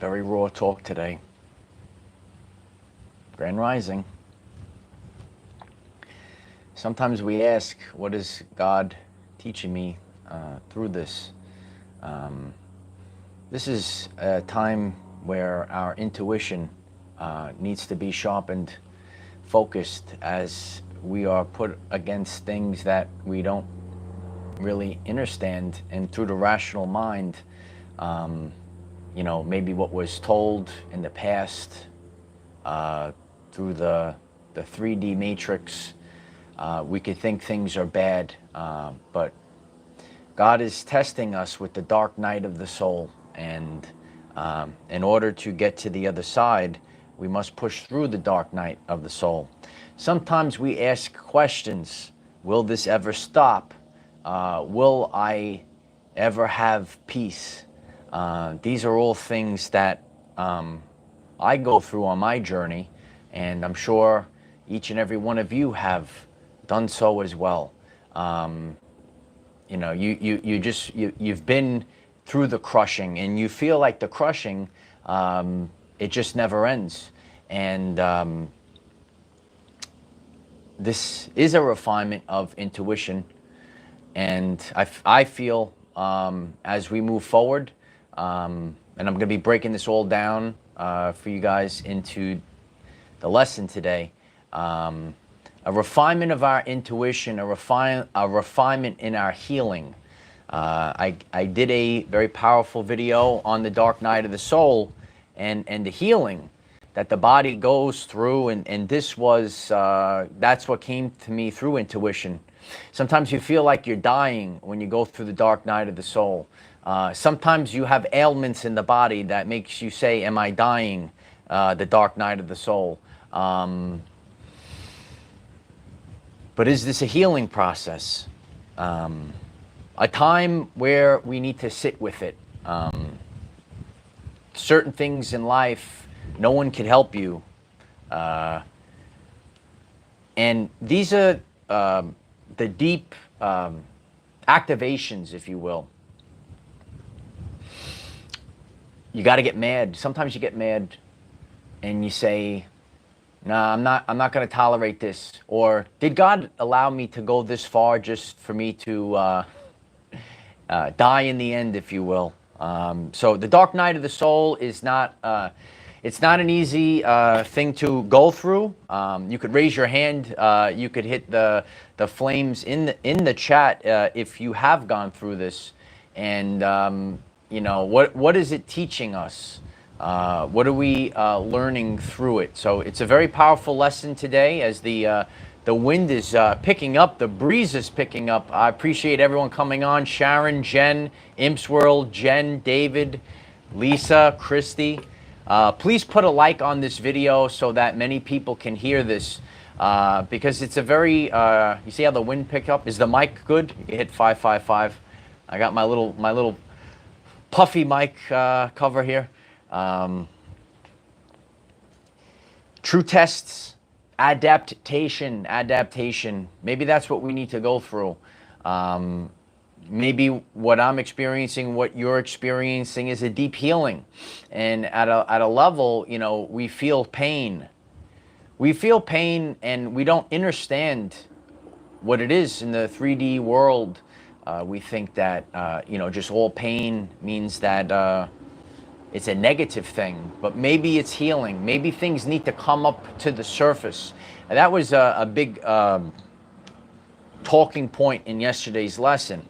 Very raw talk today. Grand Rising. Sometimes we ask, what is God teaching me through this? This is a time where our intuition needs to be sharpened, focused, as we are put against things that we don't really understand, and through the rational mind, maybe what was told in the past, through the 3D matrix, we could think things are bad, but God is testing us with the dark night of the soul, and in order to get to the other side, we must push through the dark night of the soul. Sometimes we ask questions: will this ever stop? Will I ever have peace? These are all things that I go through on my journey, and I'm sure each and every one of you have done so as well. You've been through the crushing, and you feel like the crushing, it just never ends. And this is a refinement of intuition, and I feel as we move forward, and I'm going to be breaking this all down for you guys into the lesson today. A refinement of our intuition, a refinement in our healing. I did a very powerful video on the dark night of the soul and the healing that the body goes through, and this was, that's what came to me through intuition. Sometimes you feel like you're dying when you go through the dark night of the soul. Sometimes you have ailments in the body that makes you say, am I dying? The dark night of the soul. But is this a healing process? A time where we need to sit with it. Certain things in life, no one can help you. And these are the deep activations, if you will. You got to get mad. Sometimes you get mad and you say, no, I'm not going to tolerate this. Or did God allow me to go this far just for me to die in the end, if you will? So the dark night of the soul is not, it's not an easy thing to go through. You could raise your hand. You could hit the flames in the chat if you have gone through this. And, what is it teaching us? What are we learning through it? So it's a very powerful lesson today, as the wind is picking up, the breeze is picking up. I appreciate everyone coming on. Sharon, Jen, Imps World, Jen, David, Lisa, Christy. Please put a like on this video so that many people can hear this, because it's a very, you see how the wind picked up? Is the mic good? You can hit 555. I got my little puffy mic cover here. True tests, adaptation. Maybe that's what we need to go through. Maybe what I'm experiencing, what you're experiencing, is a deep healing. And at a level, we feel pain. We feel pain, and we don't understand what it is in the 3D world. We think that, just all pain means that it's a negative thing, but maybe it's healing. Maybe things need to come up to the surface. And that was a big talking point in yesterday's lesson.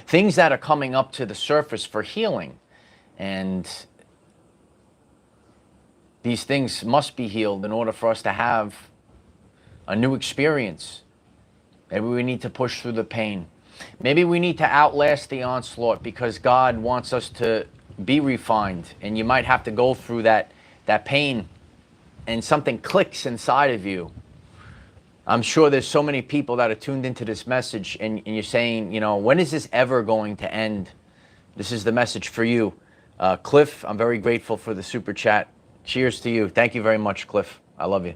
Things that are coming up to the surface for healing. And these things must be healed in order for us to have a new experience. Maybe we need to push through the pain. Maybe we need to outlast the onslaught, because God wants us to be refined. And you might have to go through that pain, and something clicks inside of you. I'm sure there's so many people that are tuned into this message, and you're saying, when is this ever going to end? This is the message for you. Cliff, I'm very grateful for the super chat. Cheers to you. Thank you very much, Cliff. I love you.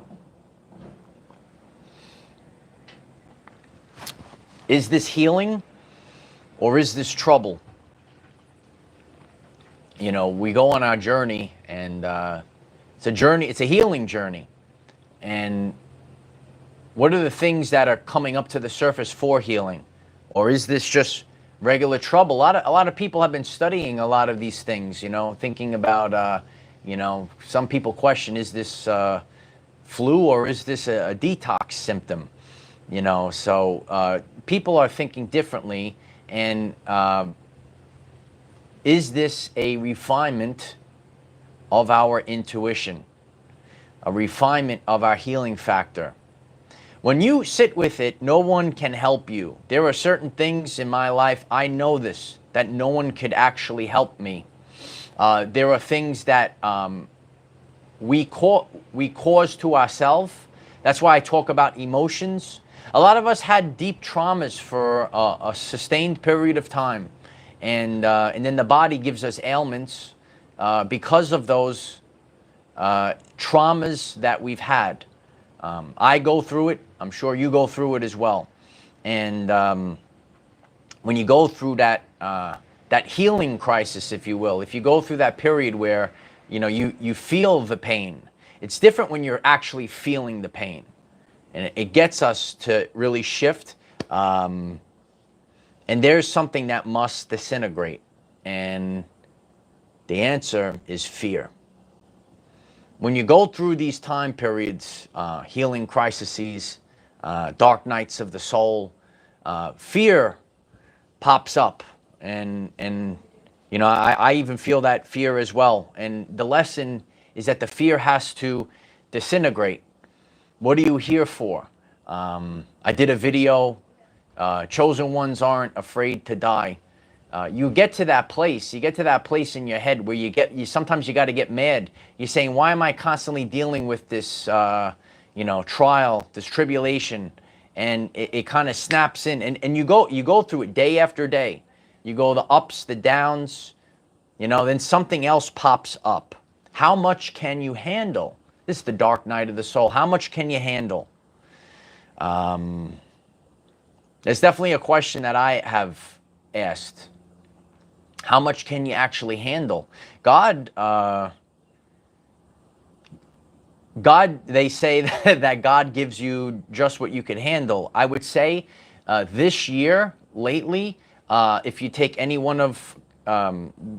Is this healing, or is this trouble? you know, we go on our journey, and it's a journey, it's a healing journey. And what are the things that are coming up to the surface for healing? Or is this just regular trouble? A lot of people have been studying a lot of these things, you know, thinking about, you know, some people question, is this flu, or is this a detox symptom? You know, so people are thinking differently. And is this a refinement of our intuition, a refinement of our healing factor? When you sit with it, no one can help you. There are certain things in my life, I know this, that no one could actually help me. There are things that we cause to ourselves. That's why I talk about emotions. A lot of us had deep traumas for a sustained period of time. And then the body gives us ailments because of those traumas that we've had. I go through it. I'm sure you go through it as well. And when you go through that healing crisis, if you will, if you go through that period where, you know, you feel the pain, it's different when you're actually feeling the pain. And it gets us to really shift. And there's something that must disintegrate. And the answer is fear. When you go through these time periods, healing crises, dark nights of the soul, fear pops up. And you know, I even feel that fear as well. And the lesson is that the fear has to disintegrate. What are you here for? I did a video, Chosen Ones Aren't Afraid to Die. You get to that place. You get to that place in your head where sometimes you got to get mad. You're saying, why am I constantly dealing with this, you know, trial, this tribulation? And it kind of snaps in, and you go through it day after day. You go the ups, the downs, you know, then something else pops up. How much can you handle? This is the dark night of the soul. How much can you handle? There's definitely a question that I have asked. How much can you actually handle? God, they say that God gives you just what you can handle. I would say this year, lately, if you take any one of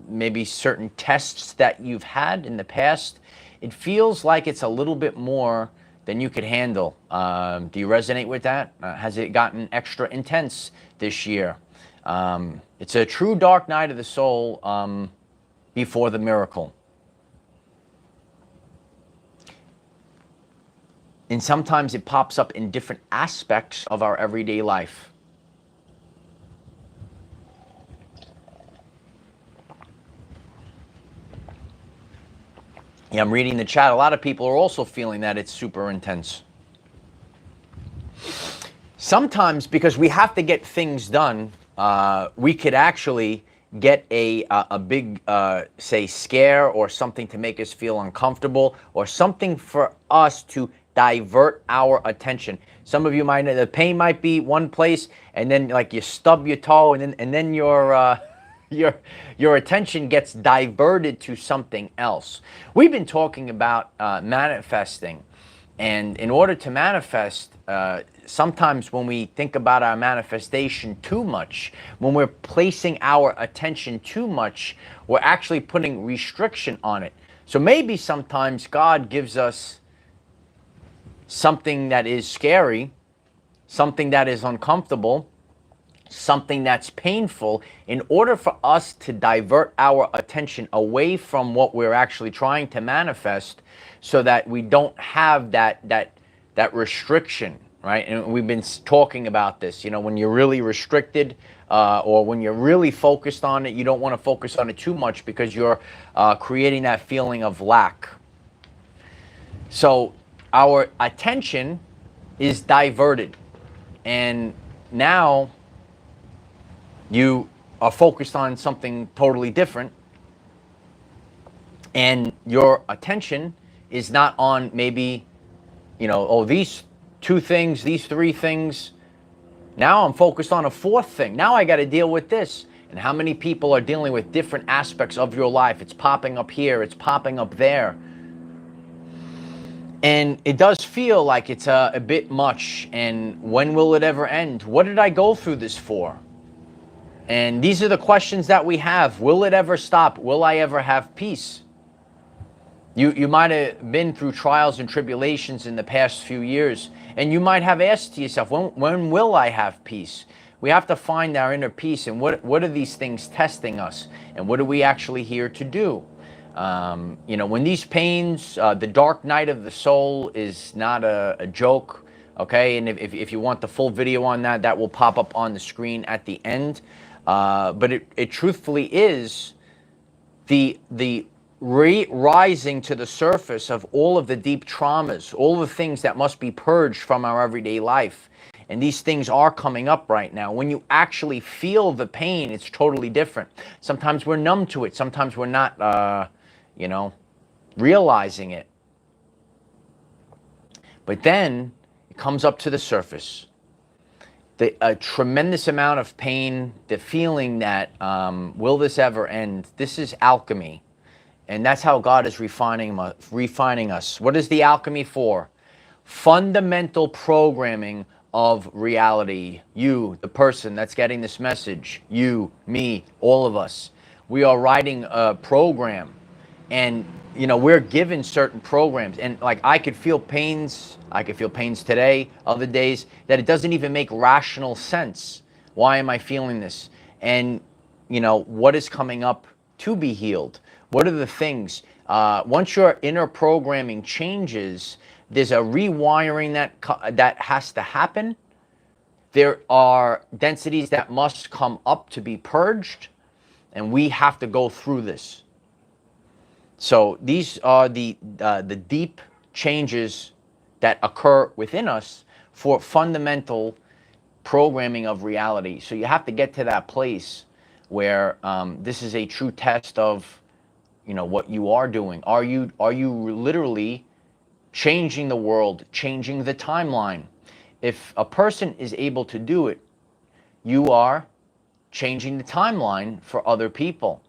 maybe certain tests that you've had in the past, it feels like it's a little bit more than you could handle. Do you resonate with that? Has it gotten extra intense this year? It's a true dark night of the soul before the miracle. And sometimes it pops up in different aspects of our everyday life. Yeah, I'm reading the chat. A lot of people are also feeling that it's super intense. Sometimes, because we have to get things done, we could actually get a big, say, scare or something to make us feel uncomfortable, or something for us to divert our attention. Some of you might know the pain might be one place, and then like you stub your toe, and then your attention gets diverted to something else. We've been talking about manifesting, and in order to manifest, sometimes when we think about our manifestation too much, when we're placing our attention too much, we're actually putting restriction on it. So maybe sometimes God gives us something that is scary, something that is uncomfortable, something that's painful, in order for us to divert our attention away from what we're actually trying to manifest, so that we don't have that restriction, right? And we've been talking about this, you know, when you're really restricted, or when you're really focused on it, you don't want to focus on it too much, because you're creating that feeling of lack. So our attention is diverted, and now you are focused on something totally different, and your attention is not on maybe, you know, oh, these two things, these three things. Now I'm focused on a fourth thing. Now I got to deal with this. And how many people are dealing with different aspects of your life? It's popping up here, it's popping up there. And it does feel like it's a bit much. And when will it ever end? What did I go through this for? And these are the questions that we have. Will it ever stop? Will I ever have peace? You might have been through trials and tribulations in the past few years, and you might have asked to yourself, when will I have peace? We have to find our inner peace, and what are these things testing us? And what are we actually here to do? When these pains, the dark night of the soul is not a joke, okay? And if you want the full video on that, that will pop up on the screen at the end. But it truthfully is the rising to the surface of all of the deep traumas, all the things that must be purged from our everyday life. And these things are coming up right now. When you actually feel the pain, it's totally different. Sometimes we're numb to it. Sometimes we're not, realizing it. But then it comes up to the surface. A tremendous amount of pain, the feeling that, will this ever end? This is alchemy. And that's how God is refining us. What is the alchemy for? Fundamental programming of reality. You, the person that's getting this message, you, me, all of us, we are writing a program. And, we're given certain programs. And like I could feel pains today, other days, that it doesn't even make rational sense. Why am I feeling this? And, what is coming up to be healed? What are the things? Once your inner programming changes, there's a rewiring that has to happen. There are densities that must come up to be purged, and we have to go through this. So these are the deep changes that occur within us for fundamental programming of reality. So you have to get to that place where this is a true test of what you are doing. Are you literally changing the world, changing the timeline? If a person is able to do it, you are changing the timeline for other people.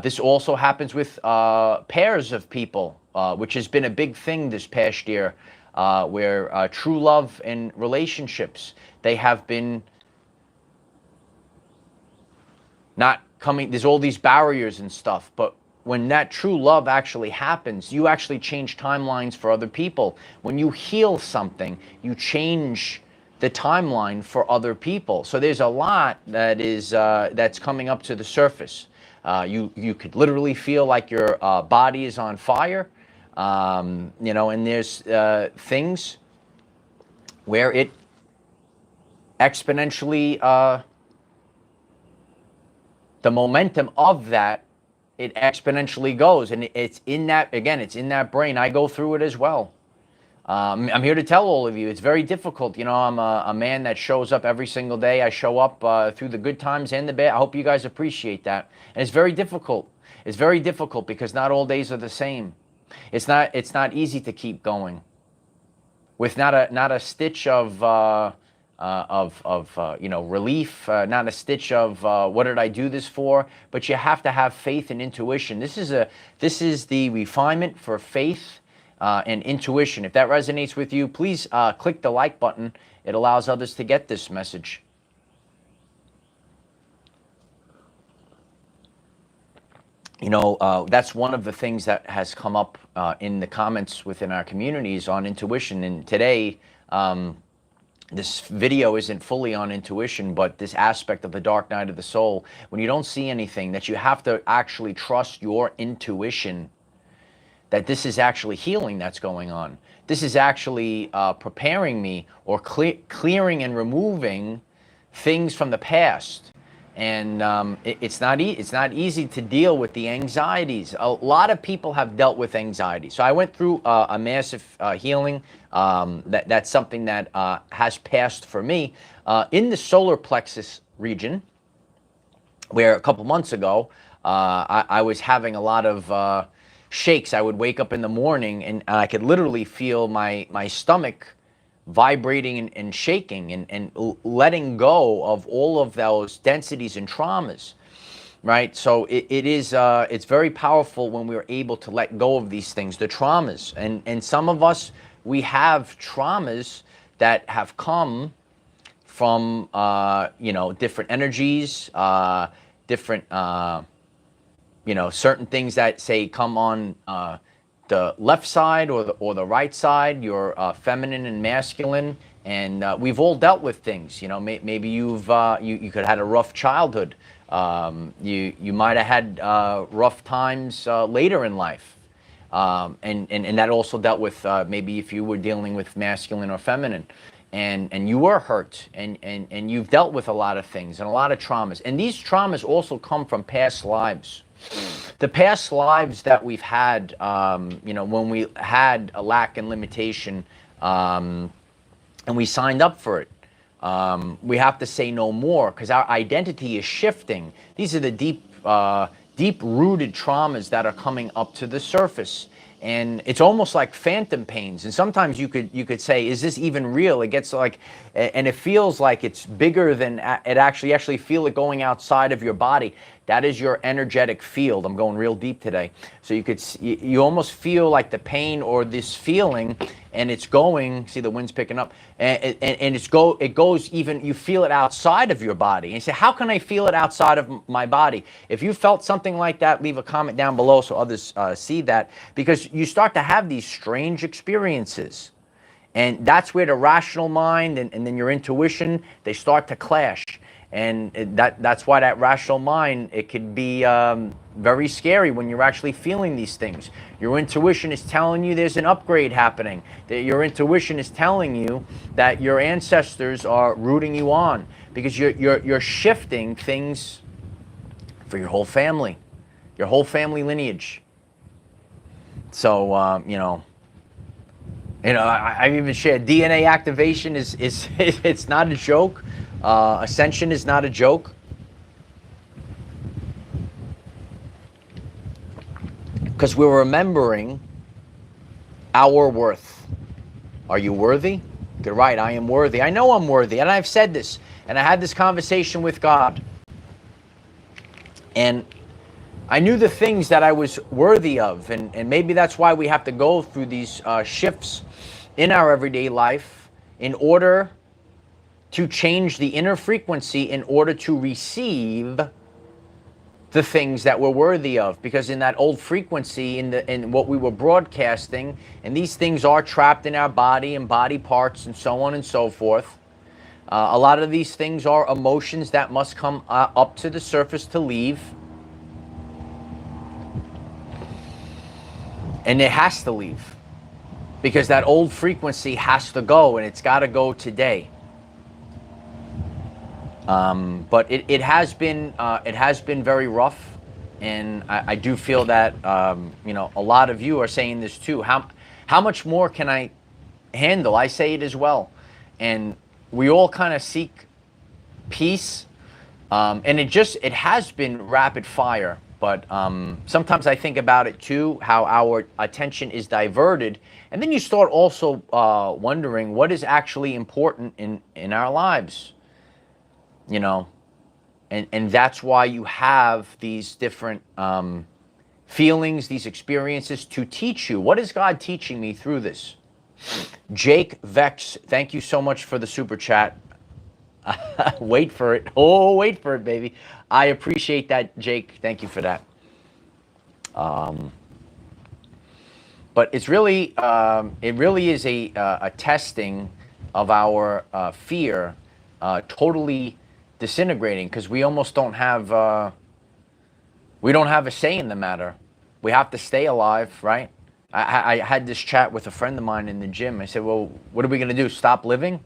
This also happens with pairs of people, which has been a big thing this past year, where true love and relationships, they have been not coming. There's all these barriers and stuff, but when that true love actually happens, you actually change timelines for other people. When you heal something, you change the timeline for other people. So there's a lot that is that's coming up to the surface. You could literally feel like your body is on fire, and there's things where it exponentially, the momentum of that, it exponentially goes, and it's in that, again, it's in that brain. I go through it as well. I'm here to tell all of you, it's very difficult. I'm a man that shows up every single day. I show up through the good times and the bad. I hope you guys appreciate that. And it's very difficult. It's very difficult because not all days are the same. It's not easy to keep going with not a stitch of relief, not a stitch of what did I do this for? But you have to have faith and intuition. This is the refinement for faith and intuition. If that resonates with you, please click the like button. It allows others to get this message. That's one of the things that has come up in the comments within our communities on intuition. And today, this video isn't fully on intuition, but this aspect of the dark night of the soul, when you don't see anything, that you have to actually trust your intuition, that this is actually healing that's going on. This is actually preparing me, or clearing and removing things from the past. And it's not easy to deal with the anxieties. A lot of people have dealt with anxiety. So I went through a massive healing. That's something that has passed for me in the solar plexus region, where a couple months ago I was having a lot of shakes. I would wake up in the morning and I could literally feel my stomach vibrating and shaking and letting go of all of those densities and traumas. right? So it is, it's very powerful when we're able to let go of these things, the traumas. And some of us, we have traumas that have come from, different energies, different, certain things that say come on the left side or the right side, your feminine and masculine. And we've all dealt with things, maybe you could have had a rough childhood. You might have had rough times later in life. And that also dealt with maybe if you were dealing with masculine or feminine. And you were hurt, and you've dealt with a lot of things and a lot of traumas. And these traumas also come from past lives. The past lives that we've had, when we had a lack and limitation, and we signed up for it. We have to say no more because our identity is shifting. These are the deep-rooted traumas that are coming up to the surface. And it's almost like phantom pains. And sometimes you could say, is this even real? It gets like, and it feels like it's bigger than it actually feel it going outside of your body. That is your energetic field. I'm going real deep today. So you almost feel like the pain or this feeling, and it's going, see the wind's picking up, and it goes even, you feel it outside of your body. And you say, how can I feel it outside of my body? If you felt something like that, leave a comment down below so others see that, because you start to have these strange experiences. And that's where the rational mind and then your intuition, they start to clash. And that's why that rational mind, it could be very scary when you're actually feeling these things. Your intuition is telling you there's an upgrade happening. That your intuition is telling you that your ancestors are rooting you on, because you're shifting things for your whole family lineage. So I've even shared DNA activation is it's not a joke. Ascension is not a joke. Because we're remembering our worth. Are you worthy? You're right, I am worthy. I know I'm worthy, and I've said this, and I had this conversation with God. And I knew the things that I was worthy of, and maybe that's why we have to go through these shifts in our everyday life in order to change the inner frequency, in order to receive the things that we're worthy of. Because in that old frequency, in what we were broadcasting, and these things are trapped in our body and body parts and so on and so forth. A lot of these things are emotions that must come up to the surface to leave. And it has to leave. Because that old frequency has to go, and it's got to go today. But it has been very rough, and I do feel that a lot of you are saying this too. How much more can I handle? I say it as well, and we all kind of seek peace, and it has been rapid fire. But sometimes I think about it too, how our attention is diverted, and then you start also wondering what is actually important in our lives. And that's why you have these different feelings, these experiences to teach you. What is God teaching me through this? Jake Vex, thank you so much for the super chat. Wait for it. Oh, wait for it, baby. I appreciate that, Jake. Thank you for that. But it's really, it really is a testing of our fear, totally disintegrating, because we almost don't have a say in the matter. We have to stay alive, right? I had this chat with a friend of mine in the gym. I said, well, what are we going to do? Stop living?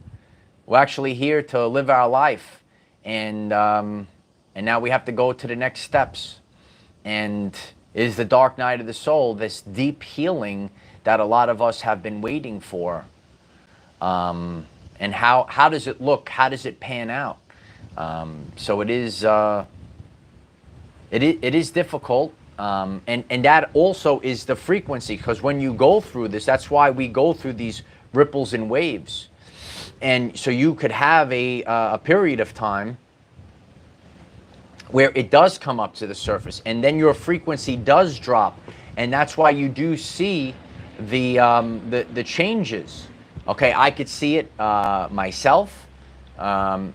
We're actually here to live our life, and now we have to go to the next steps. And it is the dark night of the soul, this deep healing that a lot of us have been waiting for. And how does it look? How does it pan out? So it is difficult, and that also is the frequency, because when you go through this, that's why we go through these ripples and waves. And so you could have a period of time where it does come up to the surface, and then your frequency does drop, and that's why you do see the changes. Okay, I could see it myself, but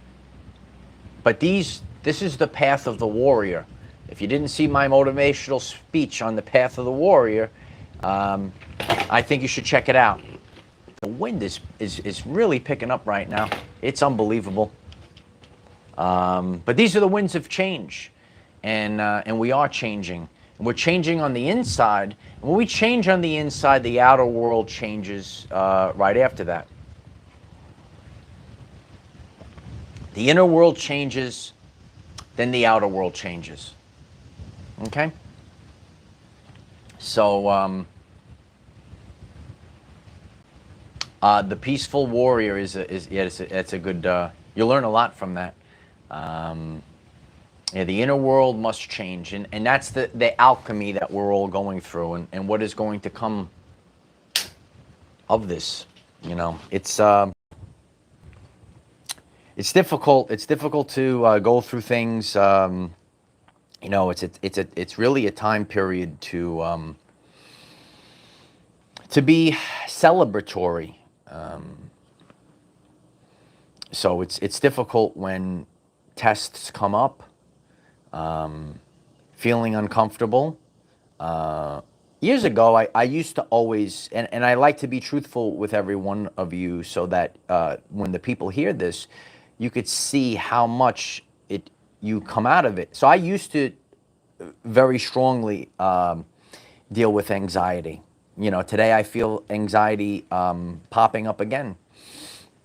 this is the path of the warrior. If you didn't see my motivational speech on the path of the warrior, I think you should check it out. The wind is really picking up right now. It's unbelievable. But these are the winds of change, and we are changing. And we're changing on the inside. And when we change on the inside, the outer world changes right after that. The inner world changes, then the outer world changes. Okay? So the peaceful warrior it's a good. You'll learn a lot from that. Yeah, the inner world must change, and that's the alchemy that we're all going through, and what is going to come of this. You know, it's difficult. It's difficult to go through things. You know, it's really a time period to be celebratory. So it's difficult when tests come up, feeling uncomfortable. Years ago, I used to always, and I like to be truthful with every one of you so that when the people hear this, you could see how much you come out of it. So I used to very strongly deal with anxiety. You know, today I feel anxiety popping up again.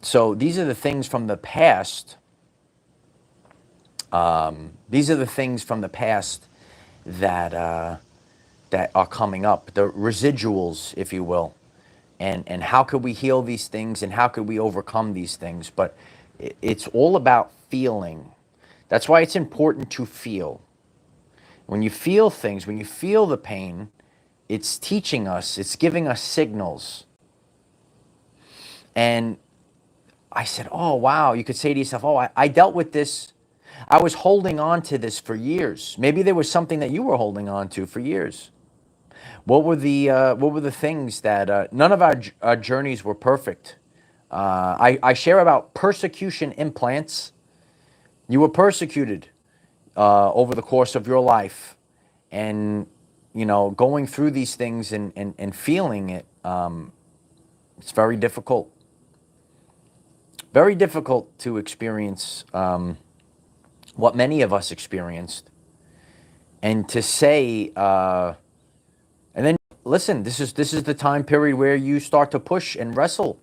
So these are the things from the past. These are the things from the past that are coming up, the residuals, if you will. And how could we heal these things, and how could we overcome these things? But it's all about feeling. That's why it's important to feel. When you feel things, when you feel the pain, it's teaching us, it's giving us signals. And I said, oh, wow. You could say to yourself, oh, I dealt with this. I was holding on to this for years. Maybe there was something that you were holding on to for years. What were the things that, none of our journeys were perfect. I share about persecution implants. You were persecuted over the course of your life. And, you know, going through these things and feeling it, it's very difficult. Very difficult to experience what many of us experienced. And to say, and then listen, this is the time period where you start to push and wrestle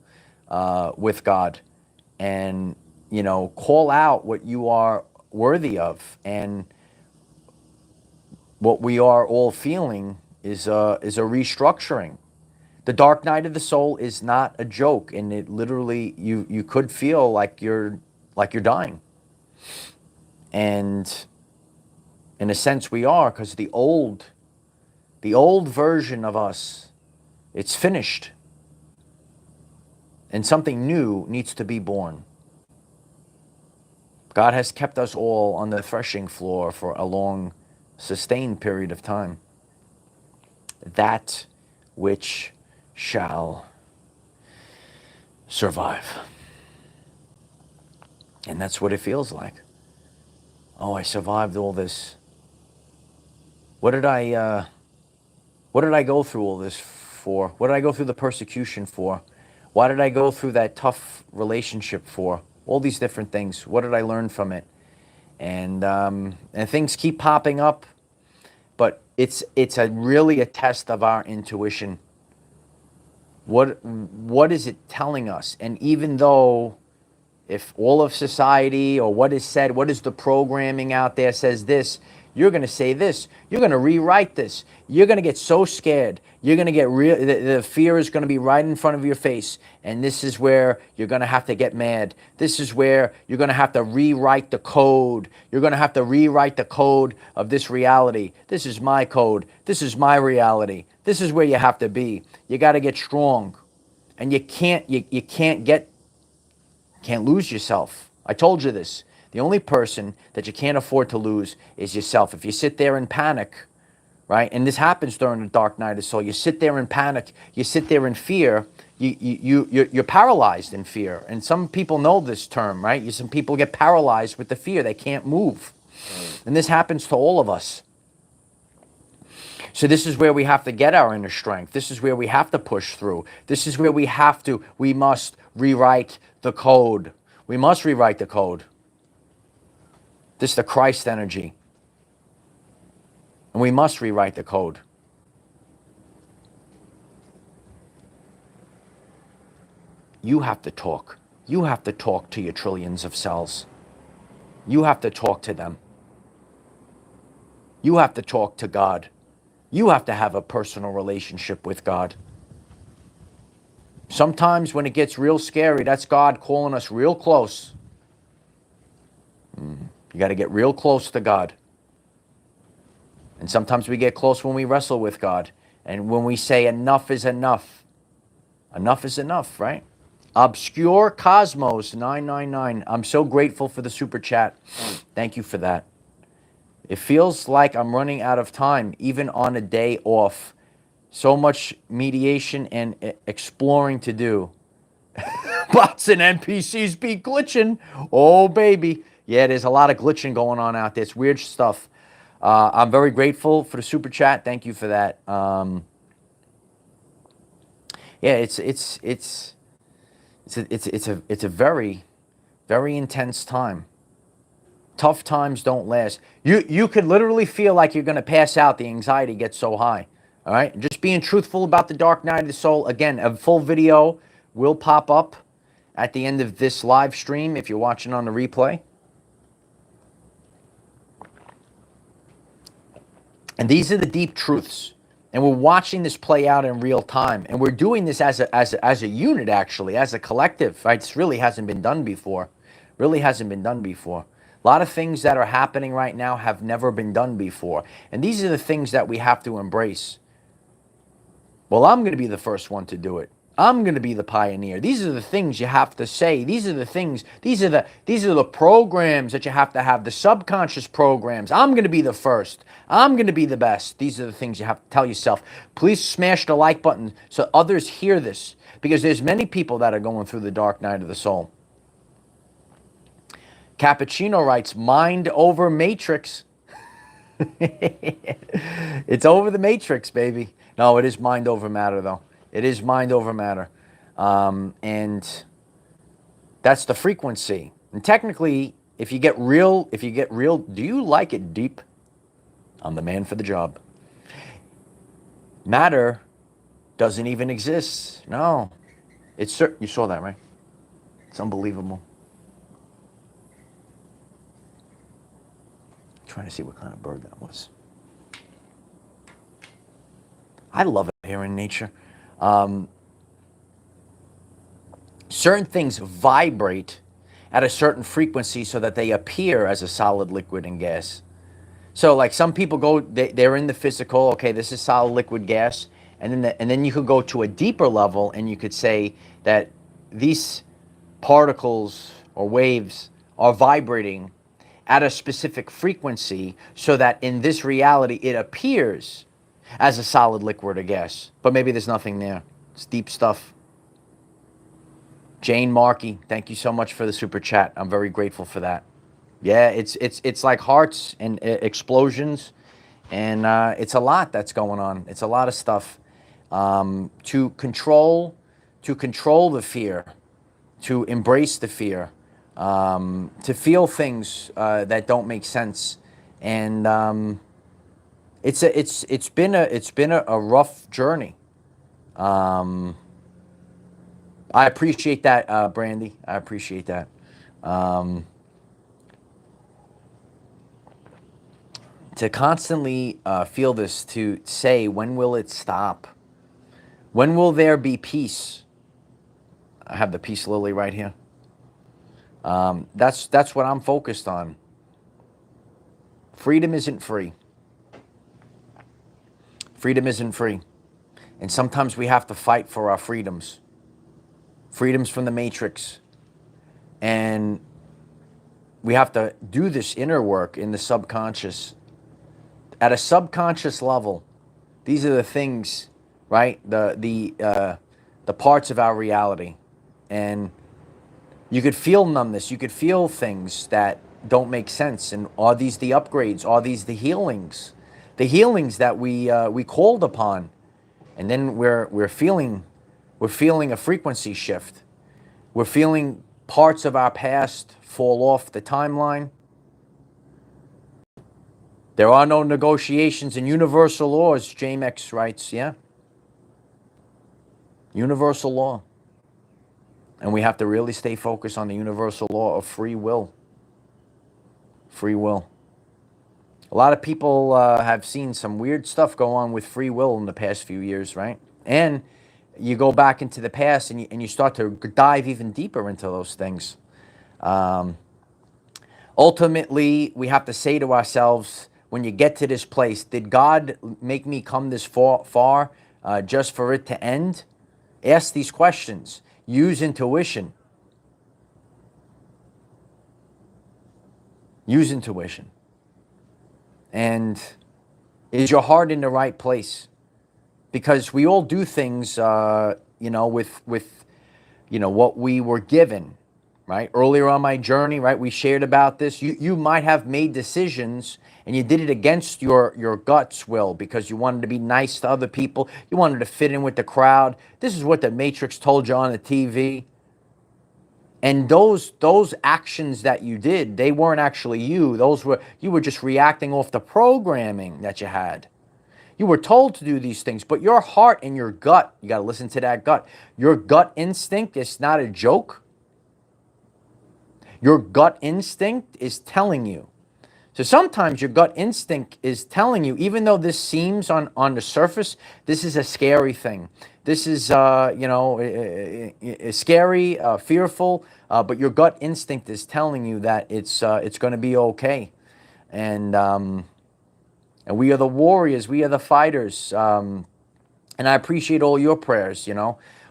with God, and, you know, call out what you are worthy of. And what we are all feeling is a restructuring. The dark night of the soul is not a joke, and it literally, you could feel like you're dying. And in a sense we are, because the old version of us, it's finished. And something new needs to be born. God has kept us all on the threshing floor for a long, sustained period of time. That which shall survive. And that's what it feels like. Oh, I survived all this. What did I go through all this for? What did I go through the persecution for? Why did I go through that tough relationship for? All these different things. What did I learn from it? And things keep popping up, but it's really a test of our intuition. What is it telling us? And even though, if all of society or what is said, what is the programming out there says this, you're going to say this, you're going to rewrite this, you're going to get so scared, you're going to get the fear is going to be right in front of your face, and this is where you're going to have to get mad. This is where you're going to have to rewrite the code. You're going to have to rewrite the code of this reality. This is my code. This is my reality. This is where you have to be. You got to get strong, and you can't lose yourself. I told you this. The only person that you can't afford to lose is yourself. If you sit there in panic, right? And this happens during the dark night of the soul. You sit there in panic. You sit there in fear. You're paralyzed in fear. And some people know this term, right? Some people get paralyzed with the fear. They can't move. And this happens to all of us. So this is where we have to get our inner strength. This is where we have to push through. This is where we must rewrite the code. We must rewrite the code. This is the Christ energy. And we must rewrite the code. You have to talk. You have to talk to your trillions of cells. You have to talk to them. You have to talk to God. You have to have a personal relationship with God. Sometimes when it gets real scary, that's God calling us real close. You got to get real close to God. And sometimes we get close when we wrestle with God. And when we say enough is enough. Enough is enough, right? Obscure Cosmos 999. I'm so grateful for the super chat. Thank you for that. It feels like I'm running out of time, even on a day off. So much mediation and exploring to do. Bots and NPCs be glitching. Oh, baby. Yeah, there's a lot of glitching going on out there. It's weird stuff. I'm very grateful for the super chat. Thank you for that. Yeah, it's a very, very intense time. Tough times don't last. You could literally feel like you're going to pass out. The anxiety gets so high. All right? Just being truthful about the dark night of the soul. Again, a full video will pop up at the end of this live stream if you're watching on the replay. And these are the deep truths. And we're watching this play out in real time. And we're doing this as a unit, actually, as a collective. Right? This really hasn't been done before. Really hasn't been done before. A lot of things that are happening right now have never been done before. And these are the things that we have to embrace. Well, I'm going to be the first one to do it. I'm going to be the pioneer. These are the things you have to say. These are the things, these are the programs that you have to have, the subconscious programs. I'm going to be the first. I'm going to be the best. These are the things you have to tell yourself. Please smash the like button so others hear this, because there's many people that are going through the dark night of the soul. Cappuccino writes, mind over matrix. It's over the matrix, baby. No, it is mind over matter, though. It is mind over matter. And that's the frequency. And technically, if you get real, do you like it deep? I'm the man for the job. Matter doesn't even exist. No. You saw that, right? It's unbelievable. Trying to see what kind of bird that was. I love it here in nature. Certain things vibrate at a certain frequency so that they appear as a solid, liquid, and gas. So like some people go, they're in the physical, okay, this is solid, liquid, gas, and then you could go to a deeper level and you could say that these particles or waves are vibrating at a specific frequency so that in this reality it appears as a solid, liquid, or gas. But maybe there's nothing there. It's deep stuff. Jane Markey, thank you so much for the super chat. I'm very grateful for that. Yeah, it's like hearts and explosions, and it's a lot that's going on. It's a lot of stuff to control the fear, to embrace the fear, to feel things that don't make sense, and it's been a rough journey. I appreciate that, Brandy. I appreciate that. To constantly feel this, to say, when will it stop? When will there be peace? I have the peace lily right here. That's what I'm focused on. Freedom isn't free. Freedom isn't free. And sometimes we have to fight for our freedoms. Freedoms from the matrix. And we have to do this inner work in the subconscious. At a subconscious level, these are the things, right? The parts of our reality. And you could feel numbness. You could feel things that don't make sense. And are these the upgrades? Are these the healings? The healings that we called upon. And then we're feeling a frequency shift. We're feeling parts of our past fall off the timeline. There are no negotiations in universal laws, Jamex writes, yeah. Universal law. And we have to really stay focused on the universal law of free will. Free will. A lot of people have seen some weird stuff go on with free will in the past few years, right? And you go back into the past and you start to dive even deeper into those things. Ultimately, we have to say to ourselves, when you get to this place, did God make me come this far just for it to end? Ask these questions. Use intuition. Use intuition. And is your heart in the right place? Because we all do things, with what we were given, right? Earlier on my journey, right, we shared about this. You might have made decisions and you did it against your gut's will because you wanted to be nice to other people. You wanted to fit in with the crowd. This is what the Matrix told you on the TV. And those actions that you did, they weren't actually you. You were just reacting off the programming that you had. You were told to do these things, but your heart and your gut, you got to listen to that gut. Your gut instinct is not a joke. Your gut instinct is telling you. So sometimes your gut instinct is telling you, even though this seems on the surface, this is a scary thing. This is, scary, fearful, but your gut instinct is telling you that it's going to be okay. And we are the warriors. We are the fighters. And I appreciate all your prayers,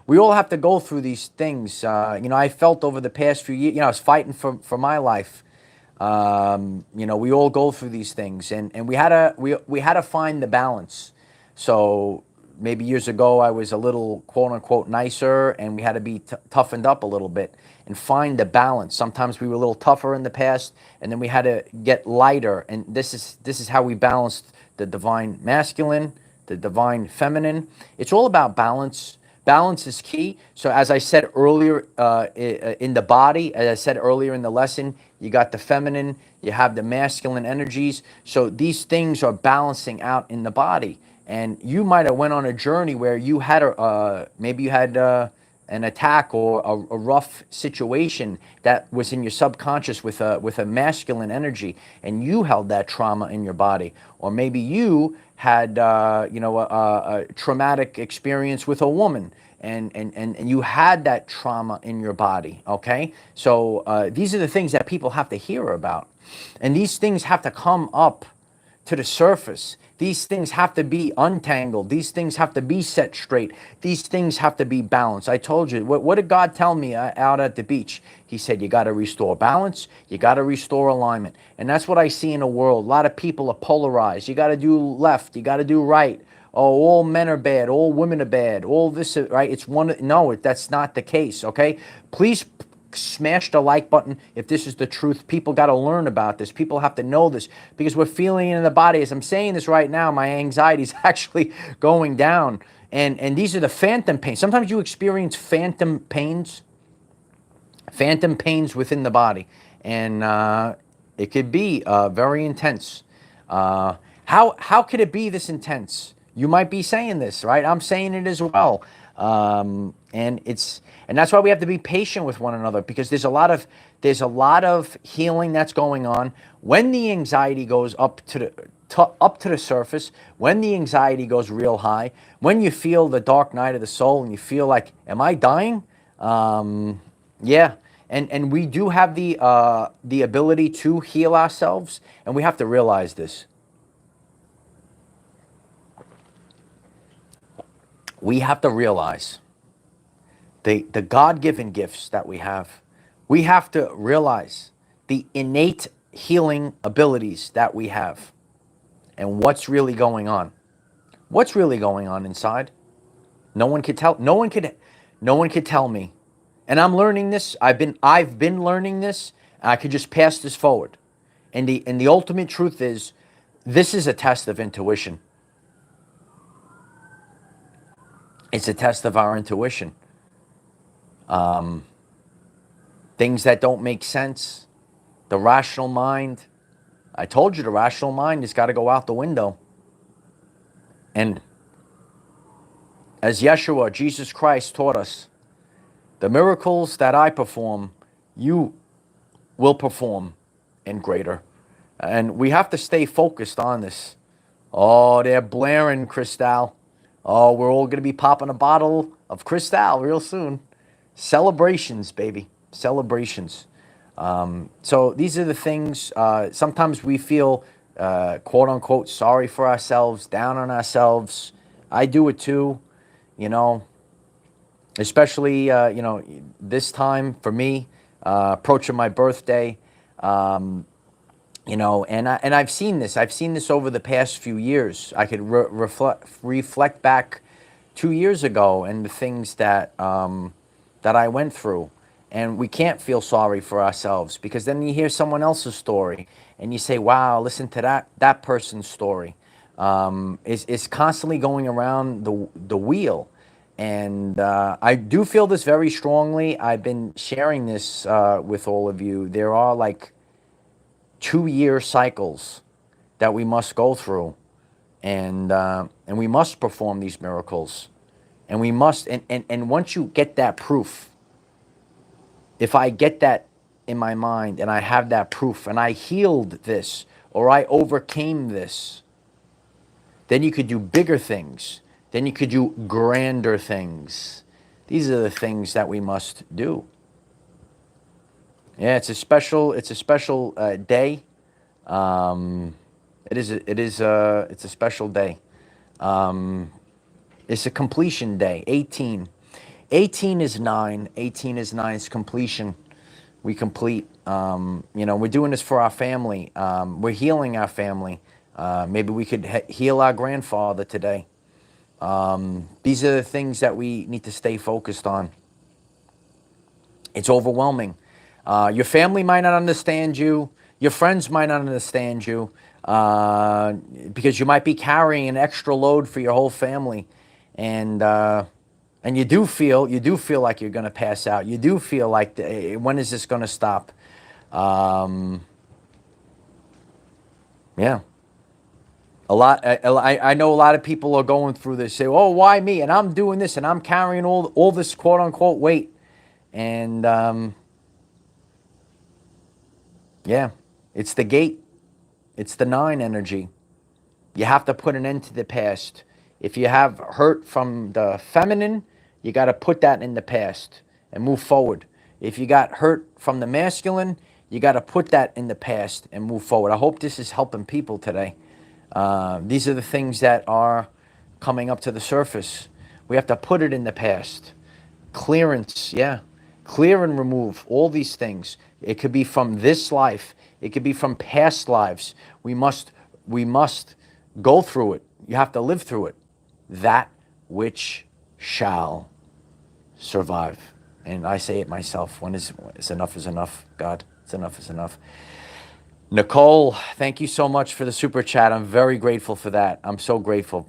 We all have to go through these things. I felt over the past few years, I was fighting for my life. We all go through these things, and we had to find the balance. So maybe years ago I was a little quote unquote nicer, and we had to be toughened up a little bit and find the balance. Sometimes we were a little tougher in the past, and then we had to get lighter. And this is how we balanced the divine masculine, the divine feminine. It's all about balance. Balance is key. So as I said earlier in the body, as I said earlier in the lesson, you got the feminine, you have the masculine energies. So these things are balancing out in the body. And you might have went on a journey where you had maybe you had an attack or a rough situation that was in your subconscious with a masculine energy, and you held that trauma in your body. Or maybe you had a traumatic experience with a woman, and you had that trauma in your body, okay? So these are the things that people have to hear about. And these things have to come up to the surface. These things have to be untangled. These things have to be set straight. These things have to be balanced. I told you, what did God tell me out at the beach? He said, you got to restore balance. You got to restore alignment. And that's what I see in the world. A lot of people are polarized. You got to do left. You got to do right. Oh, all men are bad. All women are bad. All this, right? It's one. No, that's not the case, okay? Please smash the like button if this is the truth. People got to learn about this. People have to know this because we're feeling it in the body. As I'm saying this right now, my anxiety is actually going down. And these are the phantom pains. Sometimes you experience phantom pains within the body. And it could be very intense. How could it be this intense? You might be saying this, right? I'm saying it as well. And that's why we have to be patient with one another, because there's a lot of healing that's going on. When the anxiety goes up to the surface, when the anxiety goes real high, when you feel the dark night of the soul and you feel like, am I dying? Yeah. And we do have the ability to heal ourselves, and we have to realize this. We have to realize the God-given gifts that we have. We have to realize the innate healing abilities that we have and what's really going on. What's really going on inside? No one could tell. No one could tell me. And I'm learning this. I've been learning this. I could just pass this forward. And the ultimate truth is, this is a test of intuition. It's a test of our intuition. Things that don't make sense. The rational mind. I told you the rational mind has got to go out the window. And as Yeshua, Jesus Christ, taught us, the miracles that I perform, you will perform in greater. And we have to stay focused on this. Oh, they're blaring Cristal. Oh, we're all going to be popping a bottle of Cristal real soon. Celebrations, baby. Celebrations. So these are the things, sometimes we feel, quote unquote, sorry for ourselves, down on ourselves. I do it too, you know, especially, you know, this time for me, approaching my birthday, you know, and I've seen this. I've seen this over the past few years. I could reflect back 2 years ago and the things that that I went through. And we can't feel sorry for ourselves, because then you hear someone else's story and you say, wow, listen to that person's story. It's constantly going around the wheel. And I do feel this very strongly. I've been sharing this with all of you. There are like 2-year cycles that we must go through. And we must perform these miracles. And we must, and once you get that proof, if I get that in my mind and I have that proof and I healed this or I overcame this, then you could do bigger things. Then you could do grander things. These are the things that we must do. Yeah, it's a special day. It's a special day. It's a completion day. 18. 18 is 9. 18 is 9. It's completion. We complete. You know, we're doing this for our family. We're healing our family. Maybe we could heal our grandfather today. These are the things that we need to stay focused on. It's overwhelming. Your family might not understand you. Your friends might not understand you, because you might be carrying an extra load for your whole family. And you do feel like you're going to pass out. You do feel like, when is this going to stop? Yeah. I know a lot of people are going through this. Say, oh, why me? And I'm doing this, and I'm carrying all this quote unquote weight. And yeah, it's the gate. It's the 9 energy. You have to put an end to the past. If you have hurt from the feminine, you got to put that in the past and move forward. If you got hurt from the masculine, you got to put that in the past and move forward. I hope this is helping people today. These are the things that are coming up to the surface. We have to put it in the past. Clearance, yeah. Clear and remove all these things. It could be from this life. It could be from past lives. We must go through it. You have to live through it. That which shall survive. And I say it myself. When is enough, God. It's enough is enough. Nicole, thank you so much for the super chat. I'm very grateful for that. I'm so grateful.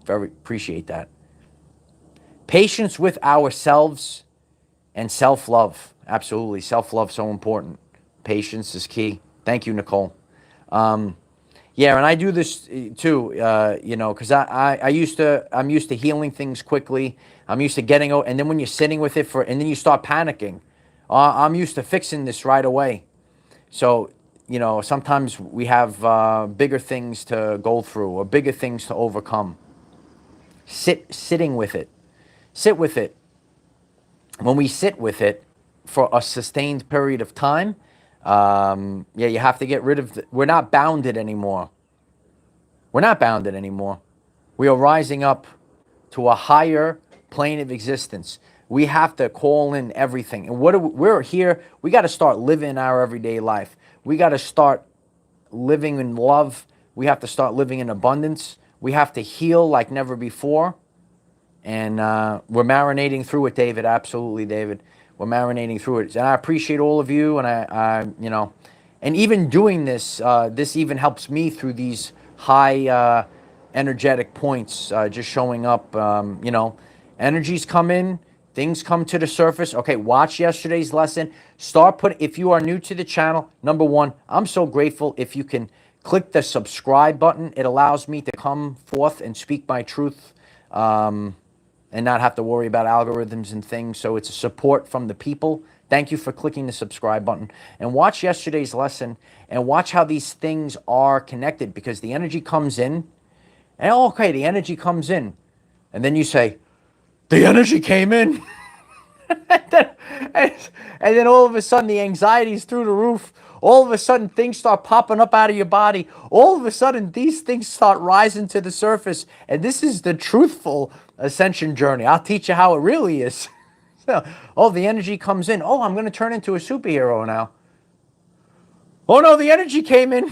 Very appreciate that. Patience with ourselves and self-love. Absolutely. Self-love, so important. Patience is key. Thank you, Nicole. Yeah, and I do this too, you know, because I'm used to healing things quickly. I'm used to getting out, and then when you're sitting with it and then you start panicking. I'm used to fixing this right away. So, you know, sometimes we have bigger things to go through or bigger things to overcome. Sitting with it. Sit with it. When we sit with it for a sustained period of time, yeah, you have to get rid of we're not bounded anymore. We're not bounded anymore. We are rising up to a higher plane of existence. We have to call in everything. And we're here, we got to start living our everyday life. We got to start living in love. We have to start living in abundance. We have to heal like never before. And we're marinating through it, David. Absolutely, David. We're marinating through it. And I appreciate all of you. And I you know, and even doing this, this even helps me through these high energetic points, just showing up. You know, energies come in, things come to the surface. Okay, watch yesterday's lesson. Start putting, if you are new to the channel, number one, I'm so grateful if you can click the subscribe button. It allows me to come forth and speak my truth. And not have to worry about algorithms and things. So it's a support from the people. Thank you for clicking the subscribe button. And watch yesterday's lesson and watch how these things are connected, because the energy comes in. And okay, the energy comes in. And then you say, the energy came in. and then all of a sudden the anxiety is through the roof. All of a sudden things start popping up out of your body. All of a sudden these things start rising to the surface. And this is the truthful ascension journey. I'll teach you how it really is. So, oh, the energy comes in. Oh, I'm going to turn into a superhero now. Oh no, the energy came in.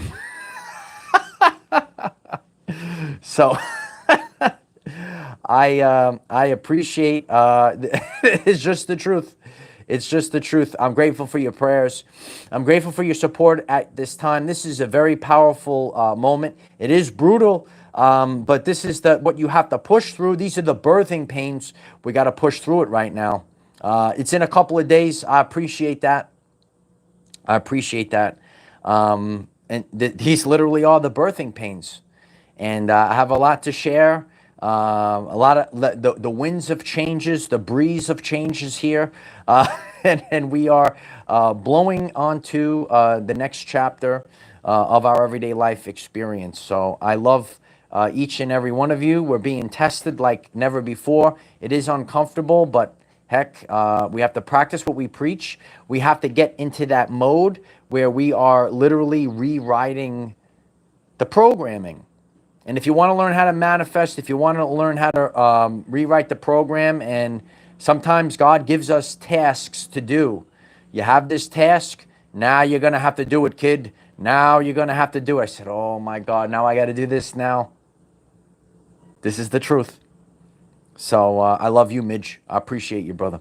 So I appreciate, it's just the truth. It's just the truth. I'm grateful for your prayers. I'm grateful for your support at this time. This is a very powerful moment. It is brutal, but this is what you have to push through. These are the birthing pains. We got to push through it right now. It's in a couple of days. I appreciate that. I appreciate that. And these literally are the birthing pains. And I have a lot to share. A lot of the winds of changes, the breeze of changes here, and we are blowing onto the next chapter of our everyday life experience. So I love each and every one of you. We're being tested like never before. It is uncomfortable, but heck, we have to practice what we preach. We have to get into that mode where we are literally rewriting the programming. And if you want to learn how to manifest, if you want to learn how to rewrite the program, and sometimes God gives us tasks to do. You have this task, now you're going to have to do it, kid. Now you're going to have to do it. I said, oh my God, now I got to do this now. This is the truth. So I love you, Midge. I appreciate you, brother.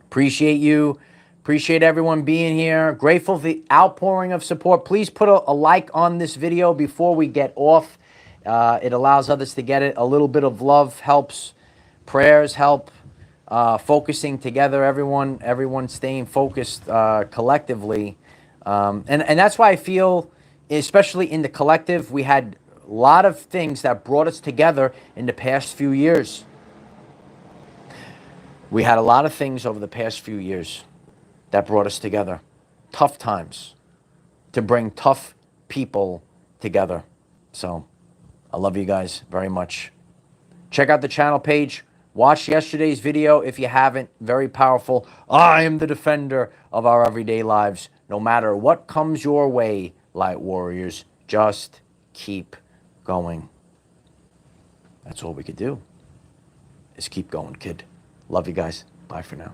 Appreciate you. Appreciate everyone being here. Grateful for the outpouring of support. Please put a like on this video before we get off. It allows others to get it. A little bit of love helps. Prayers help. Focusing together, everyone staying focused collectively. And that's why I feel, especially in the collective, we had a lot of things that brought us together in the past few years. We had a lot of things over the past few years that brought us together. Tough times to bring tough people together. So I love you guys very much. Check out the channel page. Watch yesterday's video if you haven't. Very powerful. I am the defender of our everyday lives. No matter what comes your way, light warriors, just keep going. That's all we could do, is keep going, kid. Love you guys. Bye for now.